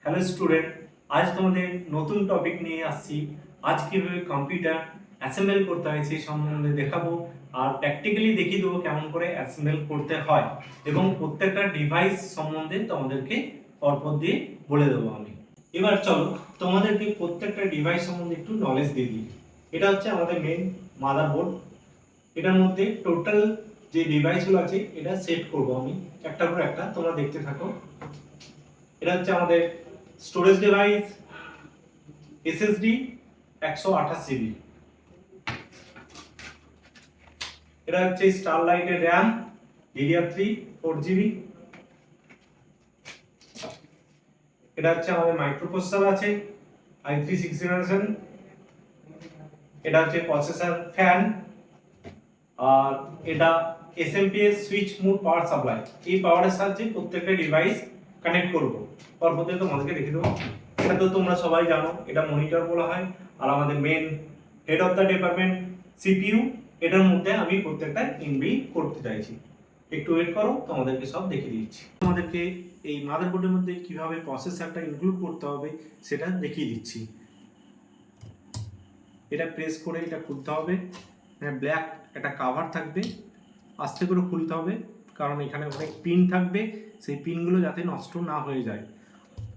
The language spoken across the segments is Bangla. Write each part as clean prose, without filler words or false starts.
হ্যালো স্টুডেন্ট, আজ তোমাদের নতুন টপিক নিয়ে আসছি। আজ কিভাবে কম্পিউটার অ্যাসেম্বল করতে হয় সেই সম্বন্ধে দেখাবো, আর প্র্যাকটিক্যালি দেখিয়ে দেবো কেমন করে অ্যাসেম্বল করতে হয়, এবং প্রত্যেকটা ডিভাইস সম্বন্ধে তোমাদেরকে পরপর দিয়ে বলে দেবো আমি। এবার চলো তোমাদেরকে প্রত্যেকটা ডিভাইস সম্বন্ধে একটু নলেজ দিয়ে দিই। এটা হচ্ছে আমাদের মেন মাদারবোর্ড। এটার মধ্যে টোটাল যে ডিভাইসগুলো আছে এটা সেট করব আমি একটা পর একটা, তোমরা দেখতে থাকো। এটা হচ্ছে আমাদের স্টোরেজ ডিভাইস, এসএসডি 128 জিবি। এটা হচ্ছে স্টারলাইটের র্যাম DDR3 4 জিবি। এটা হচ্ছে আমাদের মাইক্রোপ্রসেসর আছে i3 6th জেনারেশন। এটা হচ্ছে প্রসেসর ফ্যান, আর এটা SMPS switch mode power supply. এই পাওয়ারের সাহায্যে প্রত্যেকটা ডিভাইস কানেক্ট করব। পরপর তোমাদেরকে দেখিয়ে দেবো। এটা তো তোমরা সবাই জানো, এটা মনিটর বলা হয়। আর আমাদের main head of the department CPU, এটার মধ্যে আমি প্রত্যেকটা ইনবিল্ট করতে চাইছি। একটু ওয়েট করো, তোমাদেরকে সব দেখিয়ে দিচ্ছি। তোমাদেরকে এই মাদারবোর্ডের মধ্যে কিভাবে প্রসেসরটা ইনক্লুড করতে হবে সেটা দেখিয়ে দিচ্ছি। এটা প্রেস করে এটা খুলতে হবে। ব্ল্যাক একটা কভার থাকবে, আস্তে করে খুলতে হবে, কারণ এখানে অনেক পিন থাকবে, সেই পিনগুলো যাতে নষ্ট না হয়ে যায়।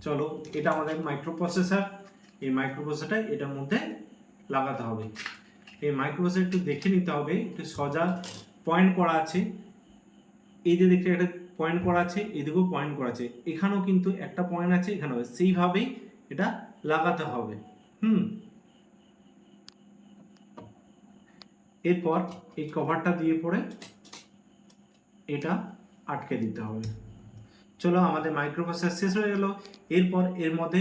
চলো, এটা আমাদের মাইক্রোপ্রসেসর। এই মাইক্রোপ্রসেসরটা এটার মধ্যে লাগাতে হবে। এই মাইক্রোপ্রসেসর একটু দেখে নিতে হবে, একটু সোজা পয়েন্ট করা আছে। এই যে দেখতে একটা পয়েন্ট করা আছে, এদিকেও পয়েন্ট করা আছে, এখানেও কিন্তু একটা পয়েন্ট আছে, এখানেও সেইভাবেই এটা লাগাতে হবে। এরপর এই কভারটা দিয়ে পরে এটা আটকে দিতে হবে। চলো, আমাদের মাইক্রোপ্রসেসর শেষ হয়ে গেল। এরপর এর মধ্যে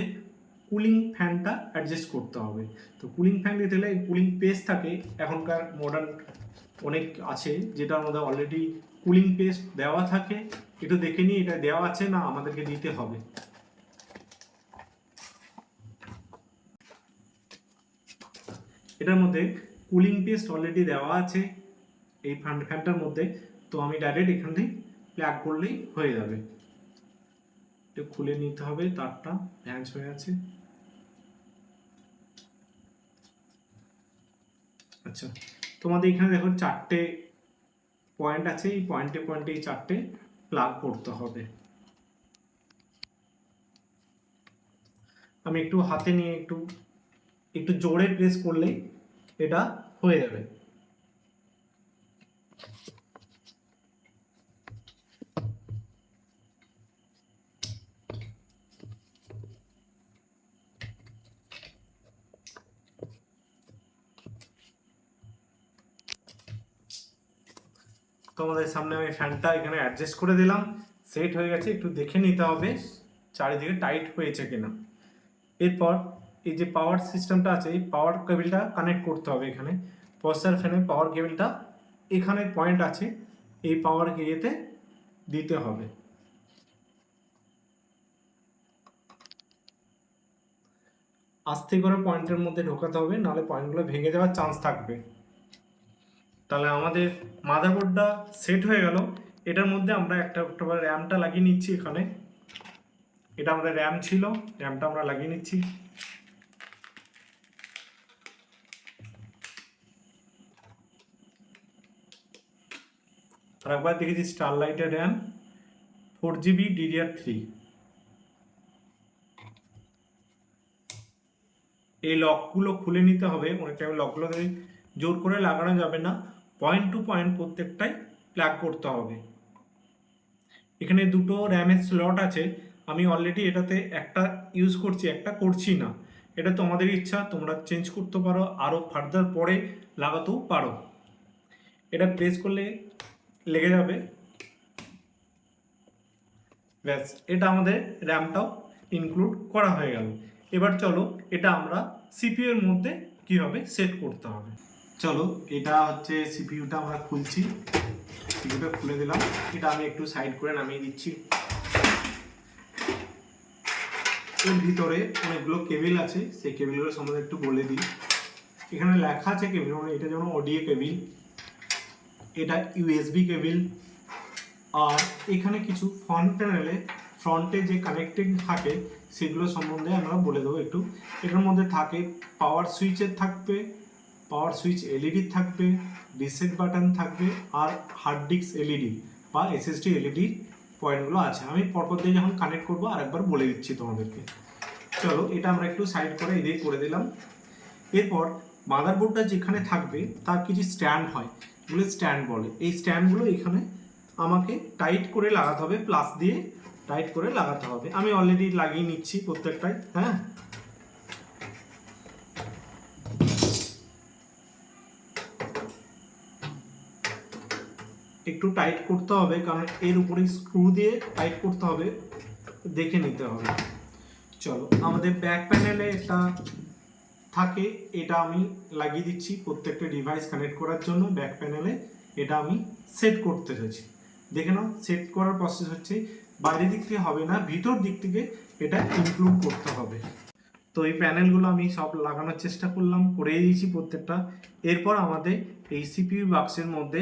কুলিং ফ্যানটা অ্যাডজাস্ট করতে হবে। তো কুলিং ফ্যান দিতে গেলে কুলিং পেস্ট থাকে, এখনকার মডার্ন অনেক আছে যেটার মধ্যে অলরেডি কুলিং পেস্ট দেওয়া থাকে। একটু দেখে নিই এটা দেওয়া আছে না, আমাদেরকে দিতে হবে। এটার মধ্যে কুলিং পেস্ট অলরেডি দেওয়া আছে এই ফ্যানটার মধ্যে। তো আমি ডাইরেক্ট এখান থেকে প্লাগ করলেই হয়ে যাবে। এটা খুলে নিতে হবে, তারটা ভ্যাঞ্চ হয়ে আছে। আচ্ছা, তোমাদের এখানে দেখো চারটে পয়েন্ট আছে, এই পয়েন্টে পয়েন্টে এই চারটে প্লাগ করতে হবে। আমি একটু হাতে নিয়ে একটু একটু জোরে প্রেস করলেই এটা হয়ে যাবে। তোমাদের সামনে আমি ফ্যানটা এখানে অ্যাডজাস্ট করে দিলাম, সেট হয়ে গেছে। একটু দেখে নিতে হবে চারিদিকে টাইট হয়েছে কিনা। এরপর এই যে পাওয়ার সিস্টেমটা আছে, এই পাওয়ার কেবলটা কানেক্ট করতে হবে। এখানে প্রসেসর ফ্যানের পাওয়ার কেবলটা এখানে পয়েন্ট আছে, এই পাওয়ার ইয়েতে দিতে হবে। আস্তে করে পয়েন্টের মধ্যে ঢোকাতে হবে, নাহলে পয়েন্টগুলো ভেঙে যাওয়ার চান্স থাকবে। তাহলে আমাদের মাদারবোর্ডটা সেট হয়ে গেল। এটার মধ্যে আমরা একটা র্যামটা লাগিয়ে নিচ্ছি এখানে। এটা আমাদের র্যাম ছিল, র্যামটা আমরা লাগিয়ে নিচ্ছি। আর একবার দেখেছি স্টারলাইটের র্যাম 4 GB DDR3। এই লকগুলো খুলে নিতে হবে। অনেক টাইম লকগুলো জোর করে লাগানো যাবে না, পয়েন্ট টু পয়েন্ট প্রত্যেকটাই প্লাগ করতে হবে। এখানে দুটো র্যামের স্লট আছে, আমি অলরেডি এটাতে একটা ইউজ করছি, একটা করছি না। এটা তোমাদের ইচ্ছা, তোমরা চেঞ্জ করতে পারো, আরও ফার্দার পরে লাগাতেও পারো। এটা প্রেস করলে লেগে যাবে। ব্যাস, এটা আমাদের র্যামটাও ইনক্লুড করা হয়ে গেল। এবার চলো এটা আমরা সিপিইউ এর মধ্যে কিভাবে সেট করতে হবে। চলো, এটা হচ্ছে সিপিইউটা আমরা খুলছি। সিপিইউটা খুলে দিলাম, এটা আমি একটু সাইড করে নামিয়ে দিচ্ছি। এর ভিতরে অনেকগুলো কেবিল আছে, সেই কেবিলগুলো সম্বন্ধে একটু বলে দিই। এখানে লেখা আছে কেবিল, এটা যেমন অডিও কেবিল, এটা USB কেবিল, আর এখানে কিছু ফ্রন্ট ফ্রন্টে যে কানেক্টিং থাকে সেগুলো সম্বন্ধে আমরা বলে দেবো একটু। এটার মধ্যে থাকে পাওয়ার সুইচের থাকবে, পাওয়ার সুইচ এলইডি থাকবে, রিসেট বাটন থাকবে, আর হার্ড ডিস্ক এলইডি বা এসএসডি এলইডি পয়েন্টগুলো আছে। আমি পরপর দিয়ে যখন কানেক্ট করবো আরেকবার বলে দিচ্ছি তোমাদেরকে। চলো এটা আমরা একটু সাইড করে এদিকে করে দিলাম। এরপর মাদারবোর্ডটা যেখানে থাকবে তার কিছু স্ট্যান্ড হয়, এগুলো স্ট্যান্ড বলে। এই স্ট্যান্ডগুলো এখানে আমাকে টাইট করে লাগাতে হবে, প্লাস দিয়ে টাইট করে লাগাতে হবে। আমি অলরেডি লাগিয়ে নিচ্ছি প্রত্যেকটাই। হ্যাঁ, একটু টাইট করতে হবে কারণ এর উপরে স্ক্রু দিয়ে টাইট করতে হবে, দেখে নিতে হবে। চলো আমাদের ব্যাক প্যানেলে এটা থাকে, এটা আমি লাগিয়ে দিচ্ছি প্রত্যেকটা ডিভাইস কানেক্ট করার জন্য। ব্যাক প্যানেলে এটা আমি সেট করতে চাইছি, দেখে নাও। সেট করার প্রসেস হচ্ছে বাইরের দিক থেকে হবে না, ভিতর দিক থেকে এটা ইনক্লুড করতে হবে। তো এই প্যানেলগুলো আমি সব লাগানোর চেষ্টা করলাম, করে দিয়েছি প্রত্যেকটা। এরপর আমাদের এই সিপিইউ বাক্সের মধ্যে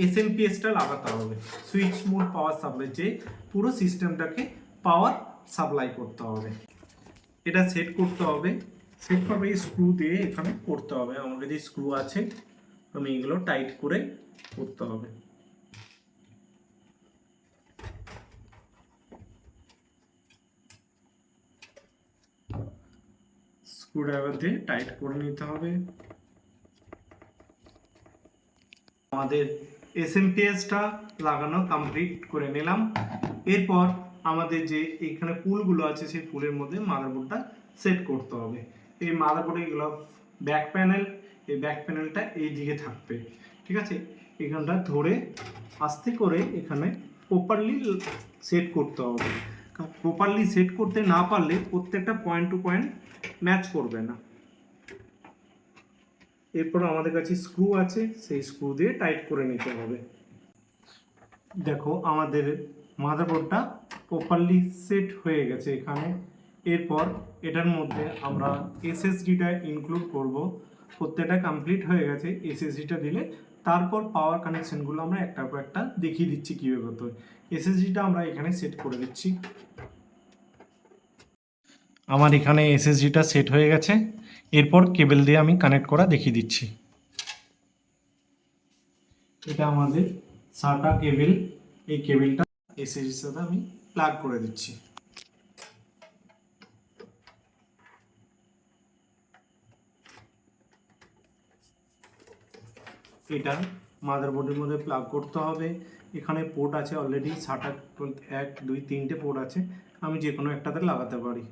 এসএমপিএসটা লাগাতে হবে, সুইচ মোড পাওয়ার সাপ্লাই, যে পুরো সিস্টেমটাকে পাওয়ার সাপ্লাই করতে হবে। এটা সেট করতে হবে, সেট করবে এই স্ক্রু দিয়ে এখানে করতে হবে। আমার কাছে স্ক্রু আছে, আমি এগুলো টাইট করে করতে হবে। স্ক্রুড্রাইভার দিয়ে টাইট করে নিতে হবে। আমাদের এসএমপিএসটা লাগানো কমপ্লিট করে নিলাম। এরপর আমাদের যে এখানে পুলগুলো আছে সেই পুলের মধ্যে মাদারবোর্ডটা সেট করতে হবে। এই মাদারবোর্ডে এগুলো ব্যাক প্যানেল, এই ব্যাক প্যানেলটা এই দিকে থাকবে, ঠিক আছে। এখানটা ধরে আস্তে করে এখানে প্রপারলি সেট করতে হবে। প্রপারলি সেট করতে না পারলে প্রত্যেকটা পয়েন্ট টু পয়েন্ট ম্যাচ করবে না। এরপর আমাদের কাছে স্ক্রু আছে, সেই স্ক্রু দিয়ে টাইট করে নিতে হবে। দেখো আমাদের মাদারবোর্ডটা প্রপারলি সেট হয়ে গেছে এখানে। এরপর এটার মধ্যে আমরা এসএসডিটা ইনক্লুড করব। প্রত্যেকটা কমপ্লিট হয়ে গেছে, এসএসডিটা দিলে তারপর পাওয়ার কানেকশনগুলো আমরা একটার পর একটা দেখিয়ে দিচ্ছি কীভাবে করতে হয়। এসএসডিটা আমরা এখানে সেট করে দিচ্ছি। আমার এখানে এসএসডিটা সেট হয়ে গেছে। এরপর কেবল দিয়ে আমি কানেক্ট করা দেখিয়ে দিচ্ছি। এটা আমাদের সাটা কেবল, এই কেবলটা এসএসডির সাথে আমি প্লাগ করে দিচ্ছি। এটা মাদারবোর্ডের মধ্যে প্লাগ করতে হবে। এখানে পোর্ট আছে অলরেডি, সাটা 1 2 3টে পোর্ট আছে, আমি যে কোনো একটাতে লাগাতে পারি।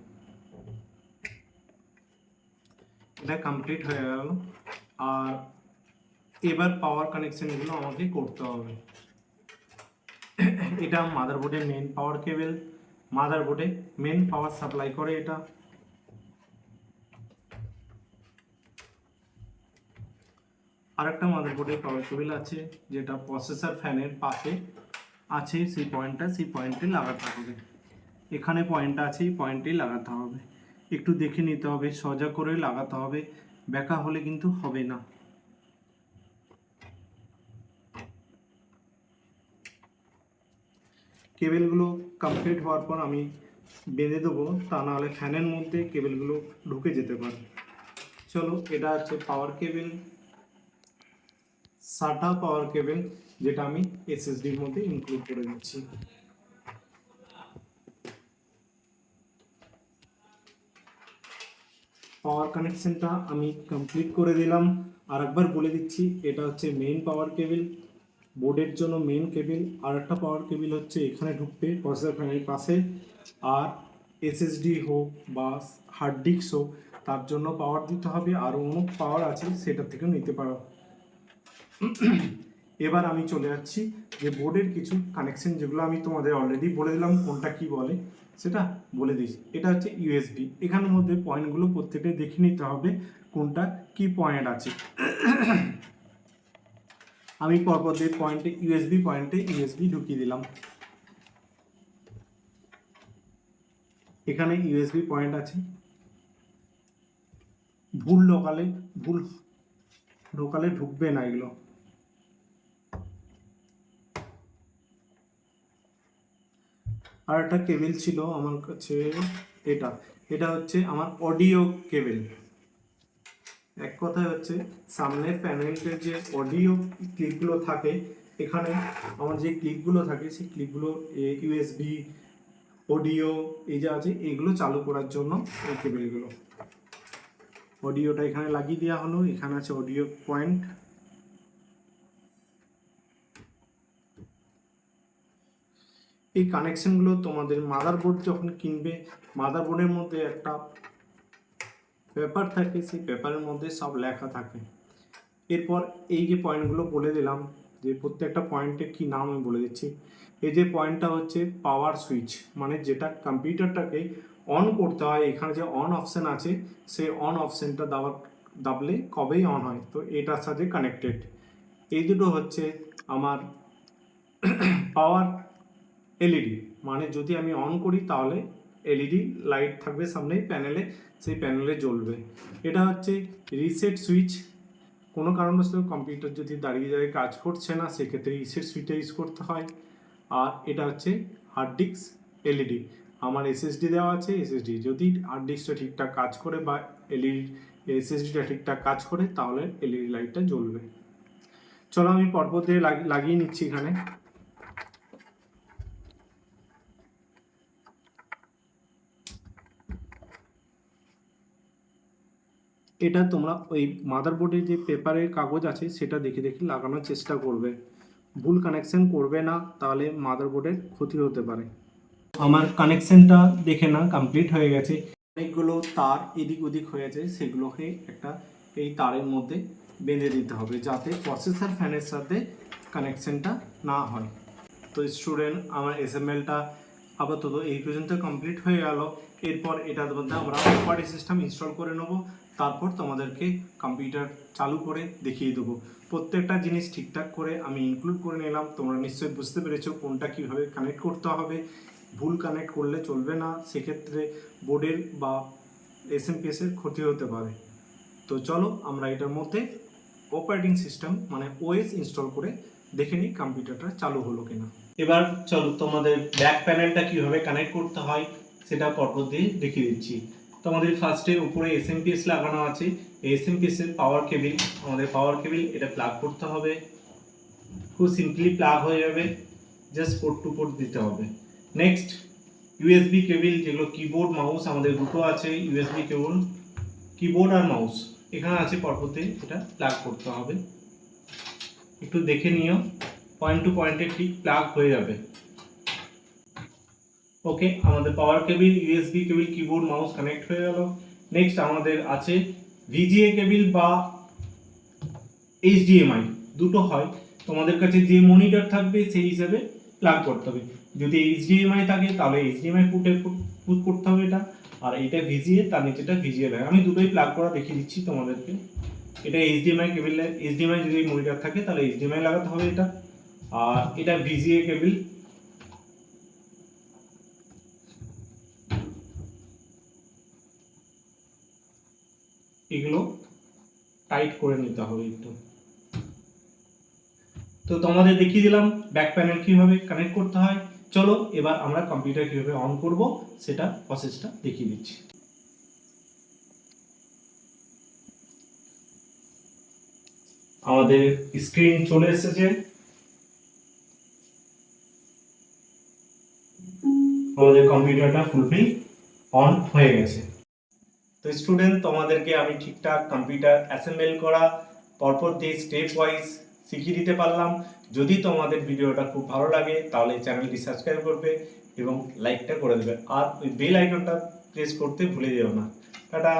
এটা কমপ্লিট হয়ে গেল। আর এবার পাওয়ার কানেকশনগুলো আমাকে করতে হবে। এটা মাদারবোর্ডের মেন পাওয়ার কেবল, মাদারবোর্ডে মেন পাওয়ার সাপ্লাই করে এটা। আরেকটা মাদারবোর্ডের পাওয়ার কেবল আছে যেটা প্রসেসর ফ্যানের পাশে আছে, সেই পয়েন্টে লাগাতে হবে। এখানে পয়েন্ট আছে, এই পয়েন্টেই লাগাতে হবে। একটু দেখে নিতে হবে, সোজা করে লাগাতে হবে, বেঁকা হলে কিন্তু হবে না। কেবলগুলো কমপ্লিট হওয়ার পর আমি বেঁধে দেবো, তা নাহলে ফ্যানের মধ্যে কেবলগুলো ঢুকে যেতে পারে। চলো এটা হচ্ছে পাওয়ার কেবল, সাটা পাওয়ার কেবল, যেটা আমি এসএসডির মধ্যে ইনক্লুড করে দিচ্ছি। পাওয়ার কানেকশনটা আমি কমপ্লিট করে দিলাম। আর একবার বলে দিচ্ছি, এটা হচ্ছে মেইন পাওয়ার কেবল, বোর্ডের জন্য মেইন কেবল। আর একটা পাওয়ার কেবল হচ্ছে এখানে ঢুকবে প্রসেসর ফ্যানের পাশে। আর এসএসডি হোক বা হার্ড ডিস্ক হোক, তার জন্য পাওয়ার দিতে হবে, আরও অনেক পাওয়ার আছে, সেটা থেকেও নিতে পারো। এবার আমি চলে যাচ্ছি যে বোর্ডের কিছু কানেকশন, যেগুলো আমি তোমাদের অলরেডি বলে দিলাম কোনটা কি বলে, সেটা বলে দিচ্ছি। এটা হচ্ছে ইউএসবি, এখানের মধ্যে পয়েন্টগুলো প্রত্যেকটাই দেখে নিতে হবে কোনটা কি পয়েন্ট আছে। আমি পরপর দিয়ে পয়েন্টে ইউএসবি ঢুকিয়ে দিলাম। এখানে ইউএসবি পয়েন্ট আছে, ভুল ঢোকালে ঢুকবে না এগুলো। আর একটা কেবল ছিল আমার কাছে, এটা এটা হচ্ছে আমার অডিও কেবল। এক কথায় হচ্ছে সামনের প্যানেলের যে অডিও ক্লিপগুলো থাকে, এখানে আমার যে ক্লিপগুলো থাকে সেই ক্লিপগুলো ইউএসবি অডিও এই যে আছে এগুলো চালু করার জন্য এই কেবলগুলো। অডিওটা এখানে লাগিয়ে দেওয়া হলো, এখানে আছে অডিও পয়েন্ট। এই কানেকশনগুলো তোমাদের মাদারবোর্ড যখন কিনবে, মাদারবোর্ডের মধ্যে একটা পেপার থাকে, সেই পেপারের মধ্যে সব লেখা থাকে। এরপর এই যে পয়েন্টগুলো বলে দিলাম, যে প্রত্যেকটা পয়েন্টের কি নাম আমি বলে দিচ্ছি। এই যে পয়েন্টটা হচ্ছে পাওয়ার সুইচ, মানে যেটা কম্পিউটারটাকে অন করতে হয়, এখানে যে অন অপশান আছে সেই অন অপশানটা দাবলে কবেই অন হয়, তো এটার সাথে কানেক্টেড। এই দুটো হচ্ছে আমার পাওয়ার এলইডি, মানে যদি আমি অন করি তাহলে এলইডি লাইট থাকবে সামনে প্যানেলে, সেই প্যানেলে জ্বলবে। এটা হচ্ছে রিসেট সুইচ, কোনো কারণবশত কম্পিউটার যদি দাঁড়িয়ে দাঁড়িয়ে কাজ করছে না সেক্ষেত্রে রিসেট সুইচটা ইউজ করতে হয়। আর এটা হচ্ছে হার্ড ডিস্ক এলইডি, আমার এসএসডি দেওয়া আছে, এসএসডি যদি হার্ড ডিস্কটা ঠিকঠাক কাজ করে বা এলইডি এসএসডিটা ঠিকঠাক কাজ করে তাহলে এলইডি লাইটটা জ্বলবে। চলো আমি পরপর দিয়ে লাগিয়ে নিচ্ছি এখানে। এটা তোমরা ওই মাদারবোর্ডে যে পেপারের কাগজ আছে সেটা দেখে দেখে লাগানোর চেষ্টা করবে, ভুল কানেকশন করবে না, তাহলে মাদারবোর্ডের ক্ষতি হতে পারে। আমার কানেকশনটা দেখে না কমপ্লিট হয়ে গেছে, অনেকগুলো তার এদিক ওদিক হয়েছে, সেগুলোকে একটা এই তারের মধ্যে বেঁধে দিতে হবে যাতে প্রসেসর ফ্যানের সাথে কানেকশনটা না হয়। তো স্টুডেন্ট, আমার এসএমএলটা আপাতত এই পর্যন্ত কমপ্লিট হয়ে গেল। এরপর এটার মধ্যে আমরা অপারেটিং সিস্টেম ইনস্টল করে নেব, তারপর তোমাদেরকে কম্পিউটার চালু করে দেখিয়ে দেবো। প্রত্যেকটা জিনিস ঠিকঠাক করে আমি ইনক্লুড করে নিলাম, তোমরা নিশ্চয়ই বুঝতে পেরেছো কোনটা কীভাবে কানেক্ট করতে হবে। ভুল কানেক্ট করলে চলবে না, সেক্ষেত্রে বোর্ডের বা এসএমপিএসের ক্ষতি হতে পারে। তো চলো আমরা এটার মধ্যে অপারেটিং সিস্টেম মানে ওএস ইনস্টল করে দেখে নিই কম্পিউটারটা চালু হলো কিনা। এবার চলো তোমাদের ব্যাক প্যানেলটা কিভাবে কানেক্ট করতে হয় সেটা পরপর দিয়ে দেখিয়ে দিচ্ছি। তোমাদের ফার্স্টে উপরে এসএমপিএস লাগানো আছে, এই এসএমপিএস এর পাওয়ার কেবল, আমাদের পাওয়ার কেবল এটা প্লাগ করতে হবে, খুব সিম্পলি প্লাগ হয়ে যাবে, জাস্ট পোর্ট টু পোর্ট দিতে হবে। নেক্সট ইউএসবি কেবল, যেগুলো কিবোর্ড মাউস আমাদের দুটো আছে, ইউএসবি কেবল কিবোর্ড আর মাউস এখানে আছে, পরপরতে এটা প্লাগ করতে হবে। একটু দেখে নিও, পয়েন্ট টু পয়েন্টে ঠিক প্লাগ হয়ে যাবে। ওকে, আমাদের power cable, USB cable, keyboard mouse connect হয়ে গেল। নেক্সট আমাদের আছে ভিজিএ কেবল বা এইচডিএমআই, দুটো হয়, তোমাদের কাছে যে মনিটর থাকবে সেই হিসাবে প্লাগ করতে হবে। যদি এইচডিএমআই থাকে তাহলে এইচডিএমআই পুট করতে হবে এটা, আর এটা ভিজিএ, তার নিচেটা ভিজিএ লাগে। আমি দুটোই প্লাগ করা দেখিয়ে দিচ্ছি তোমাদেরকে। এটা এইচডিএমআই কেবল, এইচডিএমআই যদি মনিটর থাকে তাহলে এইচডিএমআই লাগাতে হবে এটা, আর এটা ভিজিএ কেবল। এগুলো টাইট করে নিতে হবে একটু। তো তোমাদের দেখিয়ে দিলাম ব্যাক প্যানেল কিভাবে কানেক্ট করতে হয়। চলো এবার আমরা কম্পিউটার কিভাবে অন করব সেটা প্রসেসটা দেখিয়ে দিচ্ছি। আমাদের স্ক্রিন চলে এসেছে, আমাদের কম্পিউটারটা ফুলফিল অন হয়ে গেছে। তো স্টুডেন্ট, তোমাদেরকে আমি ঠিকঠাক কম্পিউটার অ্যাসেম্বল করা পরপর দিয়ে স্টেপ ওয়াইজ শিখিয়ে দিতে পারলাম। যদি তোমাদের ভিডিওটা খুব ভালো লাগে তাহলে চ্যানেলটি সাবস্ক্রাইব করবে এবং লাইকটা করে দেবে, আর ওই বেল আইকনটা প্রেস করতে ভুলে যেও না। টাটা।